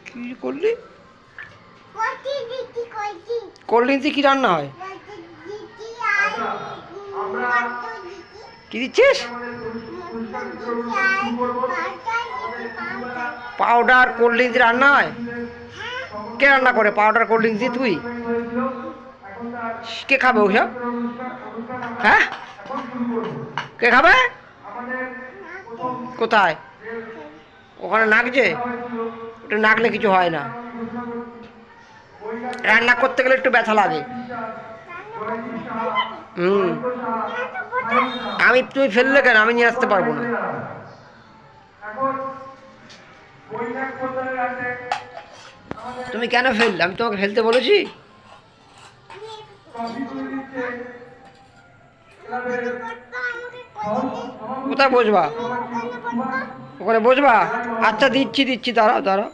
কি করলি? কোল্ড ড্রিঙ্কসে কি রান্না হয়? কি দিচ্ছিস? পাউডার কোল্ড ড্রিঙ্কস রান্না হয়? কে রান্না করে পাউডার কোল্ড ড্রিঙ্কস দিয়ে? তুই? কে খাবে ওসব? হ্যাঁ, কে খাবে? কোথায়? ওখানে নাকছে? ওটা নাকলে কিছু হয় না। রান্না করতে গেলে একটু ব্যথা লাগে। তুমি ফেললে কেন? আমি নিয়ে আসতে পারবো না। তুমি কেন ফেললে? আমি তোমাকে ফেলতে বলেছি? কোথায় বসবা? ওখানে বসবা? আচ্ছা, দিচ্ছি দাঁড়াও।